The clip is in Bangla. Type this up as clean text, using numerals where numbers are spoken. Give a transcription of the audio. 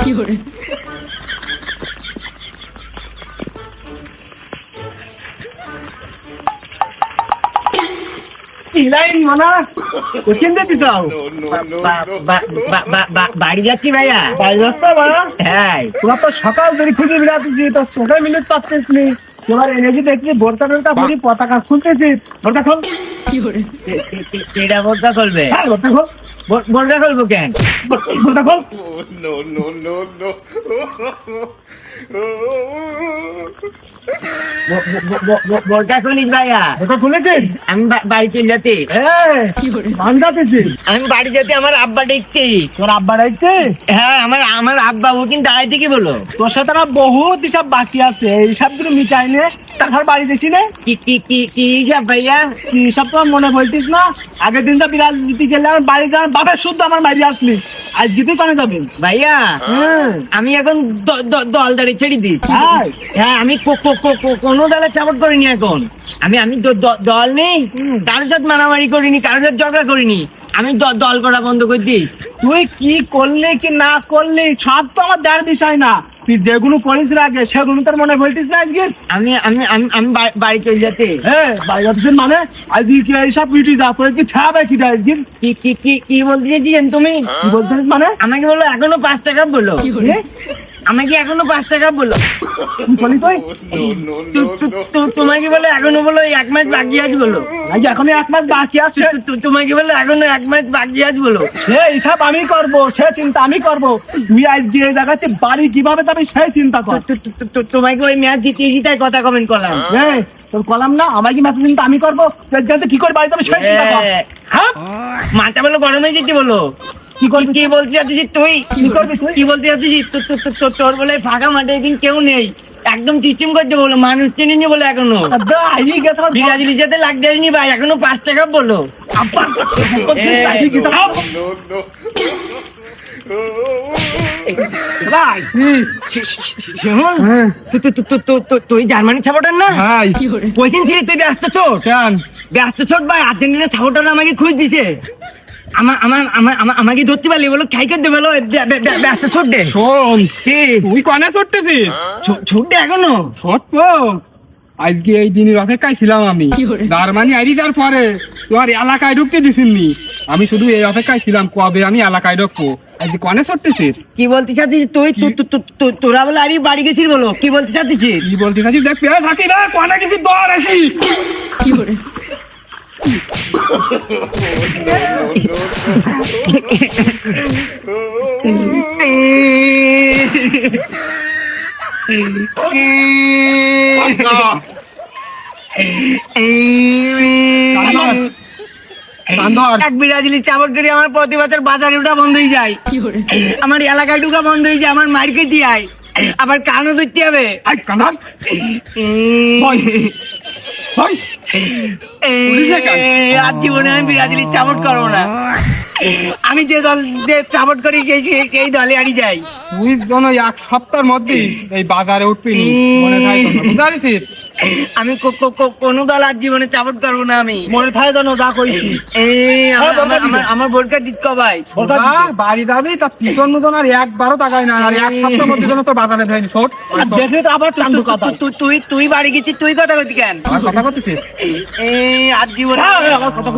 কি করে লাইন মানা কোচিং দিতে চাও? বাড়ি যাচ্ছি ভাইয়া। বাড়ি যাচ্ছ মানা? হ্যাঁ তোমার তো সকাল ধরে খুঁজে বেড়াতেছি, তো সকাল মিনিট পাচ্ছিস নি। তোমার এনেছি দেখছি বোরকা টোরকা পরি পতাকা খুলতেছি। বোরকা খোল। কি করে এটা বোরকা খুলবে? হ্যাঁ বোরকা খোল। বোরকা খুলবো কেন? বোরকা খোল। বোরকা খুলিস ভাইয়া? বোরকা খুলেছিস? আমি বাড়ি চলে যাচ্ছি। কি করে মান যাতেছি? আমি বাড়ি যেতে আমার আব্বা দেখছি। তোর আব্বা ডাকতে? হ্যাঁ আমার আব্বা ও কিন্তু দাঁড়াইতে কি বলো? তোর সাথে না বহুত হিসাব বাকি আছে, এই হিসাবগুলো মিটাই নে, তারপর বাড়ি যাসি না। কি হিসাব ভাইয়া? কি হিসাব তোমার মনে বলতিস না? আগের দিন তো বিড়াল দিতে গেলে আমার বাড়ি যাওয়ার বাপের শুদ্ধ আমার বাড়ি আসলি, আজ গীতে কানে যাবেন ভাইয়া? আমি এখন দল দাঁড়ি ছেড়ে দিচ্ছি। হ্যাঁ আমি কোনো দলে সাপোর্ট করিনি এখন। আমি দল নেই, কারোর সাথে মারামারি করিনি, কারোর সাথে ঝগড়া করিনি। আমি দল করা বন্ধ করে দিই। তুই কি করলি কি না করলি সব তো আমার দেওয়ার বিষয় না, তুই যেগুলো করিস আগে সেগুলো তোর মনে বলতিস না আজকে? আমি আমি আমি আমি বাড়ি চলে যেতে। হ্যাঁ বাড়ি যাচ্ছিস মানে আজকে কি এইসব পিটি যা করে কি ছাবে কি দেয় আজকে? কি বলতে চাইছেন তুমি? কি বলছিস মানে? আমাকে বলো এখনো 5 টাকা বলো। আমাকে এখনো 5 টাকা বলো। কি বলি তুই? তোমাকে বলো এখনো বলো 1 মাস বাকি আছে বলো। আজ এখনো 1 মাস বাকি আছে। তোমাকে বলো এখনো 1 মাস বাকি আছে বলো। সে হিসাব আমি করব, সে চিন্তা আমি করব। তুই আজকে এই জায়গাতে বাড়ি কিভাবে যাবি সেই চিন্তা কর। তোমাকে ওই ম্যাচ জিতিয়েছি তাই কথা কমেন্ট করলাম। এই তোর কলাম না, আমার কি মেসেজ চিন্তা আমি করবো, আজকে কি করে বাড়ি যাবে সেই চিন্তা কর। হ্যাঁ মাথা বলো গরম হয়ে যেতে বলো। কি বলতে চাচ্ছিস তুই? কি করবি তুই? কি বলতে চাচ্ছিস? তোর বলে ফাঁকা মাঠে একদিন কেউ নেই, একদম সিস্টেম করতে বলো, মানুষ চেনে নি বলে এখনো বিরাজির সাথে লাগতে আসনি ভাই, এখনো 5 টাকা বলো। তুই জার্মানি ছাপটার না? কইছেন ছিলি তুই ব্যস্ত ছোট? ব্যস্ত ছোট ভাই, আর্জেন্টিনা ছাপটার আমাকে খুঁজ দিছে। আমাকে ধরতে পারলি বলো, খাই করতে বলো ব্যস্ত ছোট দে। শোন, তুই কনে ছুটতেছিস? ছোট দে এখনো ছোট আজকে এই দিনের অপেক্ষায় ছিলাম আমি। জার্মানি আইডি যার পরে তোমার এলাকায় ঢুকতে দিছিনি, আমি শুধু এই অপেক্ষায় ছিলাম কবে আমি এলাকায় ঢুকবো। আজকে কনে ছুটতেছিস? কি বলতে চাচ্ছিস তুই? তোরা বলে আরে বাড়ি গেছিস বলো, কি বলতে চাচ্ছিস? কি বলতে চাচ্ছিস দেখ পেয়ে থাকি না, কনে কিছু দর আসি। কি করে এক বিরাজিলি চাপট করে আমার প্রতি বছর বাজারে ওঠা বন্ধ হয়ে যায়, কি করে আমার এলাকায় ঢুকা বন্ধ হয়ে যায়, আমার মার্কেট দিয়ে আয়, আবার কানও ধরতে হবে। আর জীবনে আমি বিরাজিলি চাপট করবো না, আমি যে দল চাপট করি সেই দলে আনি যাই। তুই যেন 1 সপ্তাহের মধ্যেই এই বাজারে উঠবি মনে থাকে, বুঝতে আমি কোনো দল আর জীবনে চাপট করবো না, আমি মনে থাকে জানো যা কইছি। আমার বোরকা জিত ভাই বাড়ি যাবি তা পিছন মতন আর 1 টাকায় না, আর 1 সপ্তাহের মধ্যে যেন তোর বাজারে যায়নি। ছোট দেখে তো আবার চান্দু কথা। তুই বাড়ি গেছিস, তুই কথা কইতি কেন? আর কথা করতেছিস? আর জীবনে আমার কথা